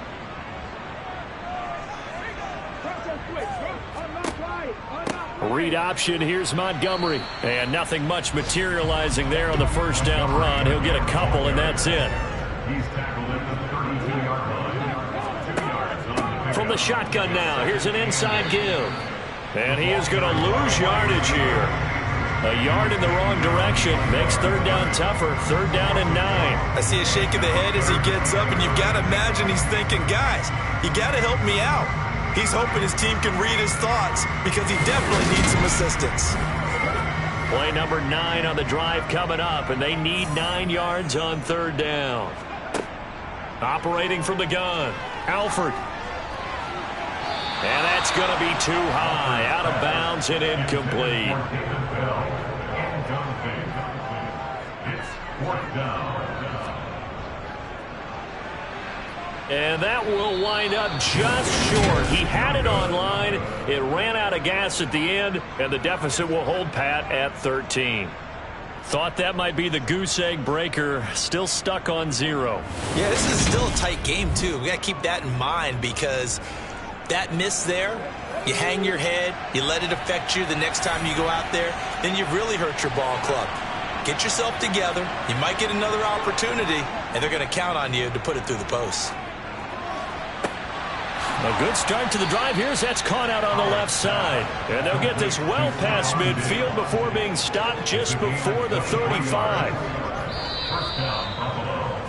Read option, here's Montgomery. And nothing much materializing there on the 1st down run. He'll get a couple, and that's it. From the shotgun now, here's an inside give. And he is going to lose yardage here. A yard in the wrong direction makes 3rd down tougher. 3rd down and 9. I see a shake of the head as he gets up, and you've got to imagine he's thinking, guys, you got to help me out. He's hoping his team can read his thoughts because he definitely needs some assistance. Play number 9 on the drive coming up, and they need 9 yards on 3rd down. Operating from the gun, Alford. And that's going to be too high, out of bounds and incomplete. It's 4th down. And that will wind up just short. He had it on line. It ran out of gas at the end, and the deficit will hold pat at 13. Thought that might be the goose egg breaker. Still stuck on 0. Yeah, this is still a tight game, too. We got to keep that in mind because that miss there, you hang your head, you let it affect you the next time you go out there, then you've really hurt your ball club. get yourself together. You might get another opportunity, and they're going to count on you to put it through the post. A good start to the drive here as that's caught out on the left side. And they'll get this well past midfield before being stopped just before the 35. First down, Buffalo.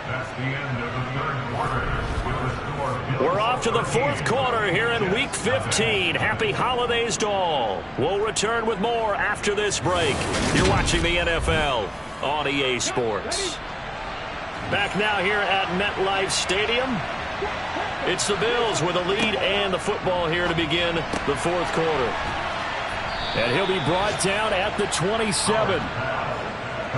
That's the end of the third quarter. We're off to the fourth quarter here in Week 15. Happy holidays to all. We'll return with more after this break. You're watching the NFL on EA Sports. Back now here at MetLife Stadium. It's the Bills with a lead and the football here to begin the fourth quarter. And he'll be brought down at the 27.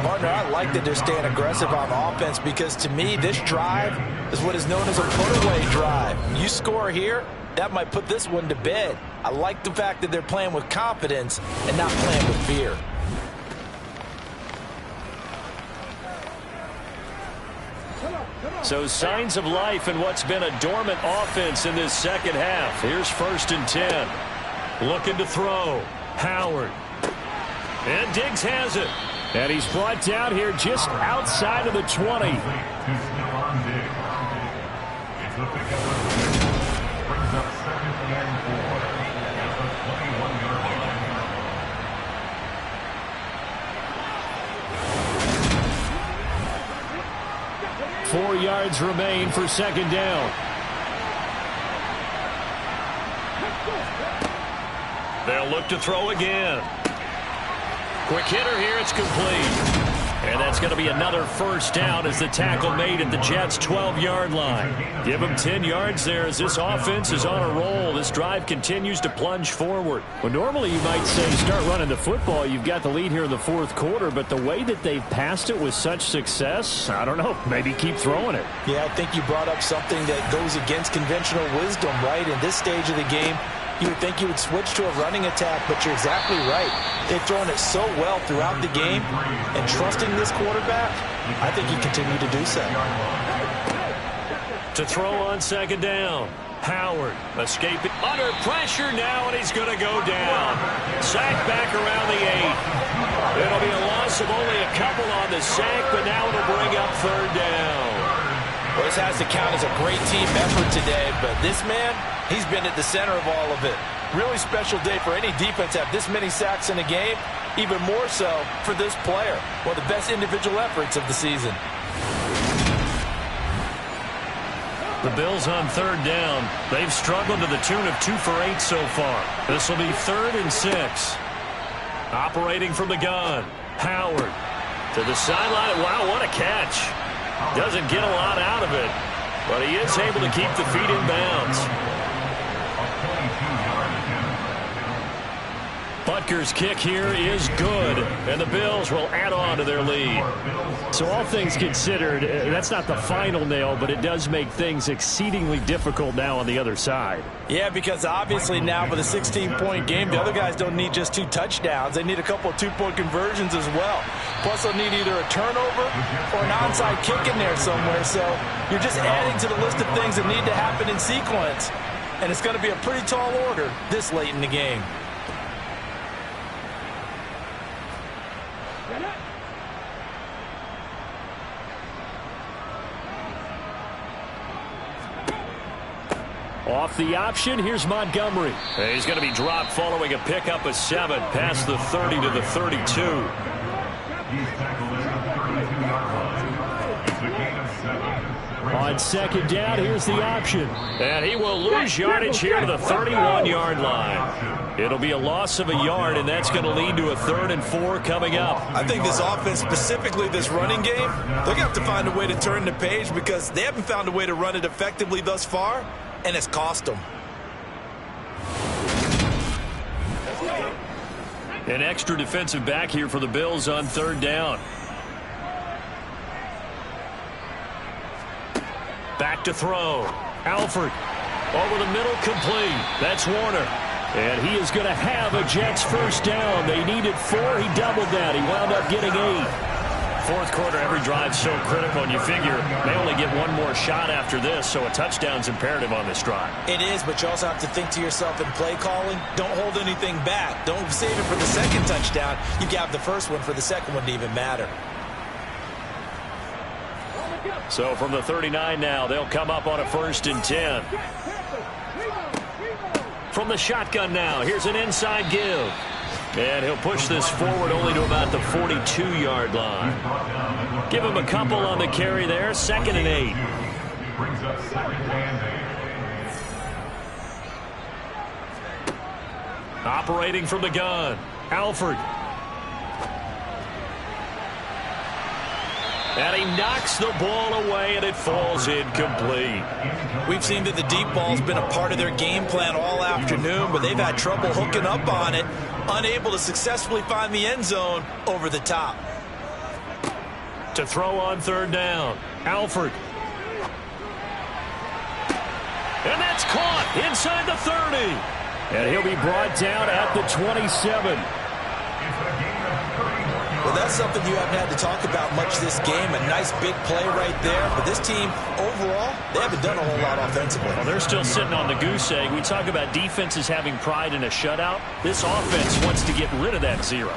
Partner, I like that they're staying aggressive on offense because, to me, this drive is what is known as a put-away drive. You score here, that might put this one to bed. I like the fact that they're playing with confidence and not playing with fear. So signs of life in what's been a dormant offense in this second half. Here's 1st and 10. Looking to throw. Howard. And Diggs has it. And he's brought down here just outside of the 20. It's a pickup of 6. Brings up 2nd and 4 at the 21-yard line. 4 yards remain for 2nd down. They'll look to throw again. Quick hitter here, it's complete. And that's going to be another 1st down as the tackle made at the Jets' 12-yard line. Give them 10 yards there as this offense is on a roll. This drive continues to plunge forward. Well, normally you might say start running the football. You've got the lead here in the fourth quarter, but the way that they've passed it with such success, I don't know, maybe keep throwing it. Yeah, I think you brought up something that goes against conventional wisdom, right? In this stage of the game, you would think you would switch to a running attack, but you're exactly right. They've thrown it so well throughout the game, and trusting this quarterback, I think you continue to do so. To throw on 2nd down. Howard escaping under pressure now, and he's going to go down. Sack back around the 8. It'll be a loss of only a couple on the sack, but now it'll bring up 3rd down. Well, this has to count as a great team effort today, but this man, he's been at the center of all of it. Really special day for any defense to have this many sacks in a game, even more so for this player. One of the best individual efforts of the season. The Bills on 3rd down. They've struggled to the tune of 2 for 8 so far. This will be 3rd and 6. Operating from the gun. Howard to the sideline. Wow, what a catch. Doesn't get a lot out of it, but he is able to keep the feet in bounds. Butker's kick here is good, and the Bills will add on to their lead. So all things considered, that's not the final nail, but it does make things exceedingly difficult now on the other side. Yeah, because obviously now with a 16-point game, the other guys don't need just 2 touchdowns. They need a couple of 2-point conversions as well. Plus, they'll need either a turnover or an onside kick in there somewhere. So you're just adding to the list of things that need to happen in sequence. And it's going to be a pretty tall order this late in the game. Off the option, here's Montgomery. He's going to be dropped following a pickup of 7 past the 30 to the 32. He's tackled at the 32-yard line. It's a gain of 7. On 2nd down, here's the option. And he will lose yardage here to the 31-yard line. It'll be a loss of a yard, and that's going to lead to a 3rd and 4 coming up. I think this offense, specifically this running game, they're going to have to find a way to turn the page because they haven't found a way to run it effectively thus far, and it's cost them. An extra defensive back here for the Bills on 3rd down. Back to throw. Alford over the middle, complete. That's Warner. And he is going to have a Jets 1st down. They needed 4. He doubled that. He wound up getting 8. Fourth quarter, every drive's so critical, and you figure they only get one more shot after this, so a touchdown's imperative on this drive. It is, but you also have to think to yourself in play calling, don't hold anything back. Don't save it for the second touchdown. You got the first one for the second one to even matter. So from the 39 now, they'll come up on a 1st and 10. From the shotgun now, here's an inside give. And he'll push this forward only to about the 42-yard line. Give him a couple on the carry there. 2nd and 8. Brings up 2nd and 8. Operating from the gun, Alford. And he knocks the ball away, and it falls incomplete. We've seen that the deep ball's been a part of their game plan all afternoon, but they've had trouble hooking up on it, unable to successfully find the end zone over the top. To throw on 3rd down, Alford. And that's caught inside the 30. And he'll be brought down at the 27. Well, that's something you haven't had to talk about much this game. A nice big play right there. But this team, overall, they haven't done a whole lot offensively. Well, they're still sitting on the goose egg. We talk about defenses having pride in a shutout. This offense wants to get rid of that 0.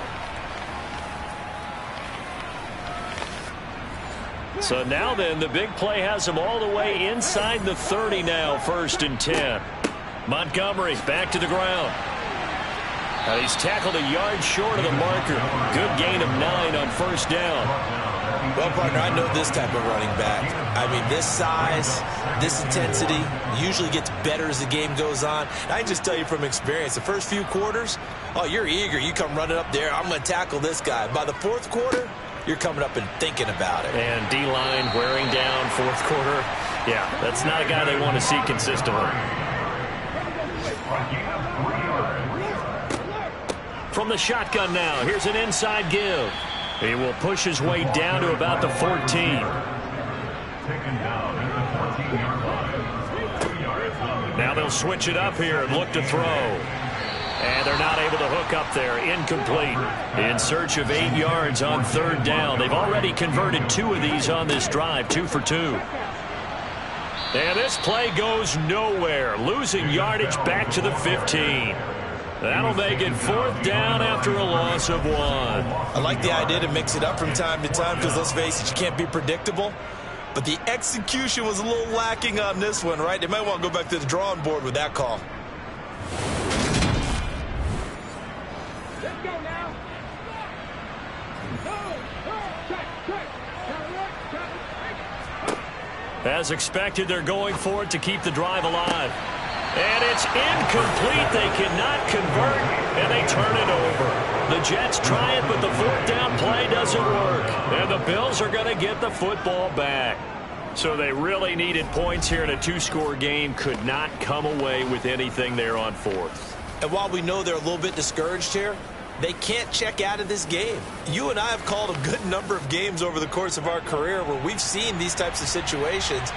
So now then, the big play has them all the way inside the 30 now, 1st and 10. Montgomery back to the ground. And he's tackled a yard short of the marker. Good gain of 9 on 1st down. Well, partner, I know this type of running back. I mean, this size, this intensity usually gets better as the game goes on. And I can just tell you from experience, the first few quarters, oh, you're eager. You come running up there, I'm going to tackle this guy. By the 4th quarter, you're coming up and thinking about it. And D-line wearing down 4th quarter. Yeah, that's not a guy they want to see consistently. From the shotgun now, here's an inside give. He will push his way down to about the 14. Taken down at the 14-yard line. 2 yards on. Now they'll switch it up here and look to throw. And they're not able to hook up there. Incomplete. In search of 8 yards on 3rd down. They've already converted 2 of these on this drive, 2 for 2. And this play goes nowhere. Losing yardage back to the 15. That'll make it 4th down after a loss of 1. I like the idea to mix it up from time to time because, let's face it, you can't be predictable. But the execution was a little lacking on this one, right? They might want to go back to the drawing board with that call. Let's go now. As expected, they're going for it to keep the drive alive. And it's incomplete. They cannot convert, and they turn it over. The Jets try it, but the 4th down play doesn't work. And the Bills are going to get the football back. So they really needed points here in a 2-score game. Could not come away with anything there on 4th. And while we know they're a little bit discouraged here, they can't check out of this game. You and I have called a good number of games over the course of our career where we've seen these types of situations.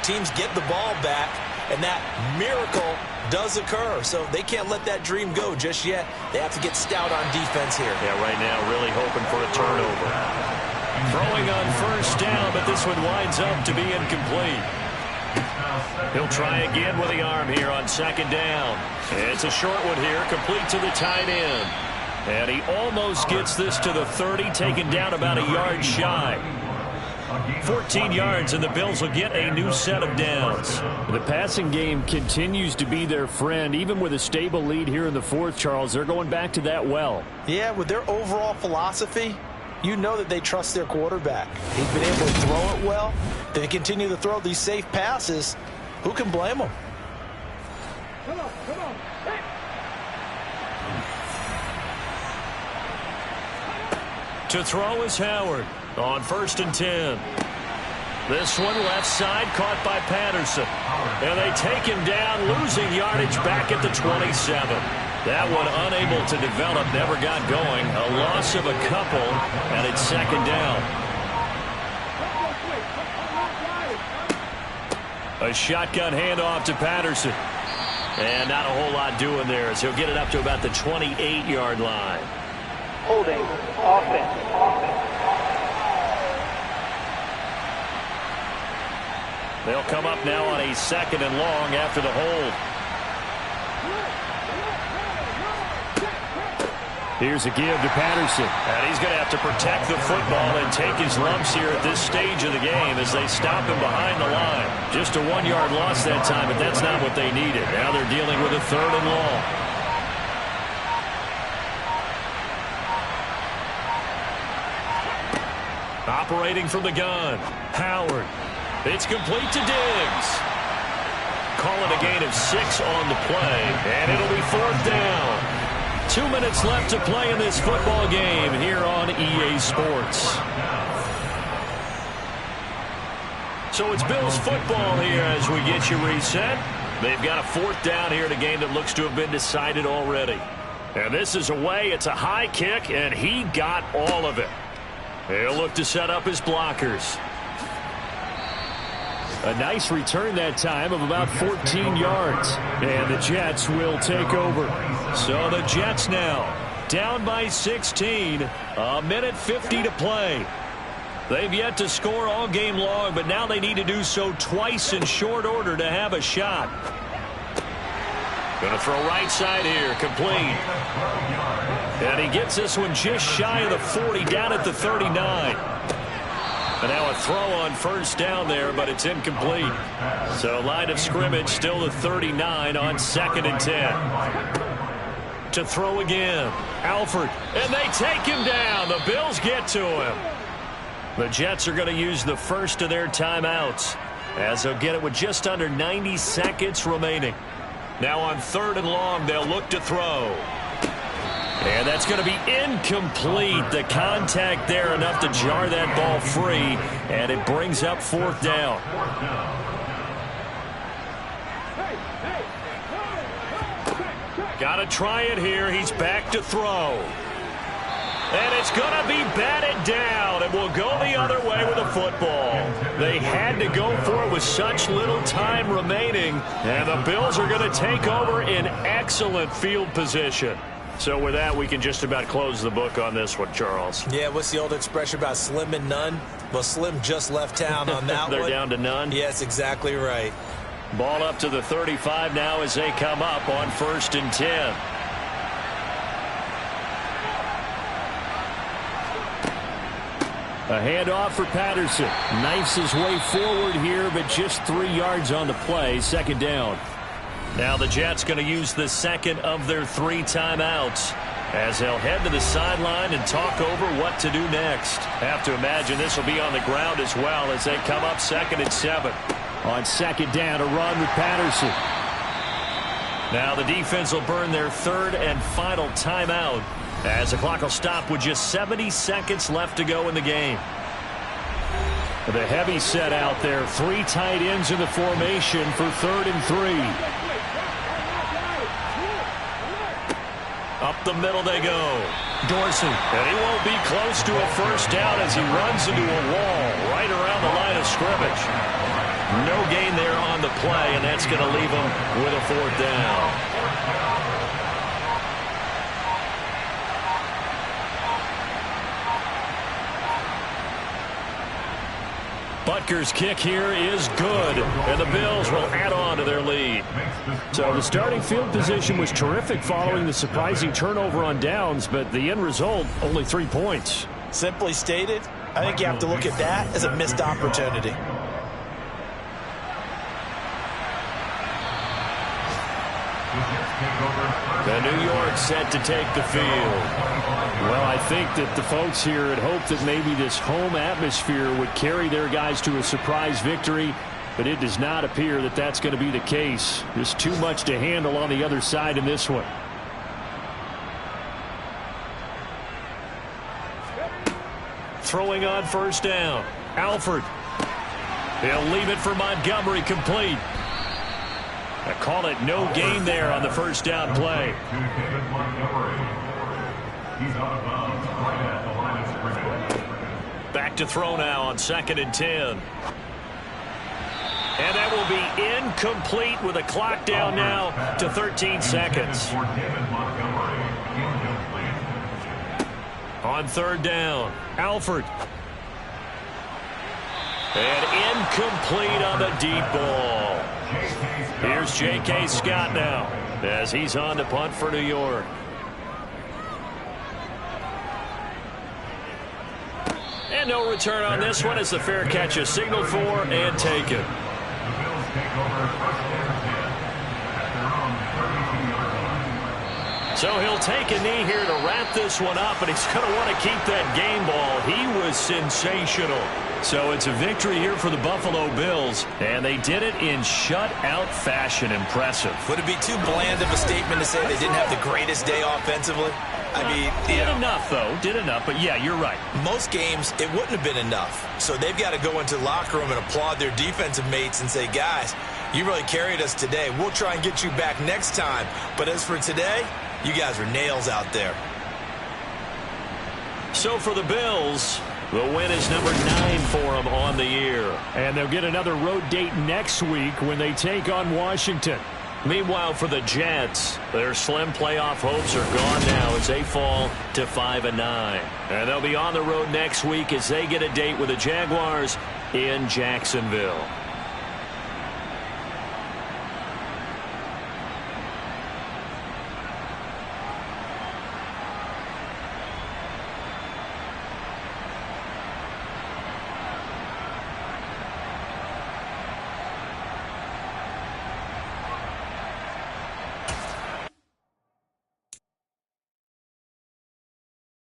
Teams get the ball back, and that miracle does occur. So they can't let that dream go just yet. They have to get stout on defense here. Yeah, right now really hoping for a turnover. Throwing on 1st down, but this one winds up to be incomplete. He'll try again with the arm here on 2nd down. It's a short one here, complete to the tight end. And he almost gets this to the 30, taken down about a yard shy. 14 yards, and the Bills will get a new set of downs. The passing game continues to be their friend. Even with a stable lead here in the 4th, Charles, they're going back to that well. Yeah, with their overall philosophy, you know that they trust their quarterback. He's been able to throw it well. They continue to throw these safe passes. Who can blame them? Come on, come on. Hey. To throw is Howard on 1st and 10. This one left side caught by Patterson. And they take him down, losing yardage back at the 27. That one unable to develop, never got going. A loss of a couple, and it's 2nd down. A shotgun handoff to Patterson. And not a whole lot doing there as he'll get it up to about the 28-yard line. Holding. Offense. They'll come up now on a 2nd and long after the hold. Here's a give to Patterson. And he's going to have to protect the football and take his lumps here at this stage of the game as they stop him behind the line. Just a 1-yard loss that time, but that's not what they needed. Now they're dealing with a 3rd and long. Operating from the gun, Howard. It's complete to Diggs. Call it a gain of 6 on the play, and it'll be 4th down. 2 minutes left to play in this football game here on EA Sports. So it's Bills football here as we get you reset. They've got a 4th down here in a game that looks to have been decided already. And this is away. It's a high kick, and he got all of it. He'll look to set up his blockers. A nice return that time of about 14 yards. And the Jets will take over. So the Jets now down by 16. A minute 50 to play. They've yet to score all game long, but now they need to do so twice in short order to have a shot. Going to throw right side here, complete. And he gets this one just shy of the 40, down at the 39. And now a throw on 1st down there, but it's incomplete. So line of scrimmage still the 39 on 2nd and 10. To throw again, Alford, and they take him down. The Bills get to him. The Jets are going to use the first of their timeouts as they'll get it with just under 90 seconds remaining. Now on 3rd and long, they'll look to throw. And that's going to be incomplete. The contact there enough to jar that ball free, and it brings up 4th down. Got to try it here. He's back to throw. And it's going to be batted down, and will go the other way with the football. They had to go for it with such little time remaining, and the Bills are going to take over in excellent field position. So with that, we can just about close the book on this one, Charles. Yeah, what's the old expression about slim and none? Well, Slim just left town on that They're one. down to none? Yes, exactly right. Ball up to the 35 now as they come up on 1st and 10. A handoff for Patterson. Knifes his way forward here, but just 3 yards on the play. 2nd down. Now the Jets going to use the 2nd of their 3 timeouts as they'll head to the sideline and talk over what to do next. Have to imagine this will be on the ground as well as they come up 2nd and 7. On 2nd down, a run with Patterson. Now the defense will burn their 3rd and final timeout as the clock will stop with just 70 seconds left to go in the game. The heavy set out there. 3 tight ends in the formation for 3rd and 3. Up the middle they go. Dorsey. And he won't be close to a 1st down as he runs into a wall right around the line of scrimmage. No gain there on the play, and that's going to leave him with a 4th down. Butker's kick here is good, and the Bills will add on to their lead. So the starting field position was terrific following the surprising turnover on downs, but the end result, only 3 points. Simply stated, I think you have to look at that as a missed opportunity. The New York set to take the field. Well, I think that the folks here had hoped that maybe this home atmosphere would carry their guys to a surprise victory, but it does not appear that that's going to be the case. There's too much to handle on the other side in this one. Throwing on 1st down. Alford. He'll leave it for Montgomery, complete. I call it no gain there on the 1st down play. Back to throw now on 2nd and 10. And that will be incomplete with a clock down now to 13 seconds. On 3rd down, Alford. And incomplete on the deep ball. Here's J.K. Scott now as he's on to punt for New York. And no return on this one as the fair catch is signaled for and taken. The Bills take over first and 10 at their own 32-yard line. So he'll take a knee here to wrap this one up, and he's going to want to keep that game ball. He was sensational. So it's a victory here for the Buffalo Bills, and they did it in shutout fashion. Impressive. Would it be too bland of a statement to say they didn't have the greatest day offensively? I mean, did enough, though. Did enough, but yeah, you're right. Most games, it wouldn't have been enough. So they've got to go into the locker room and applaud their defensive mates and say, guys, you really carried us today. We'll try and get you back next time. But as for today, you guys are nails out there. So for the Bills, the win is number 9 for them on the year. And they'll get another road date next week when they take on Washington. Meanwhile, for the Jets, their slim playoff hopes are gone now as they fall to 5-9. And they'll be on the road next week as they get a date with the Jaguars in Jacksonville.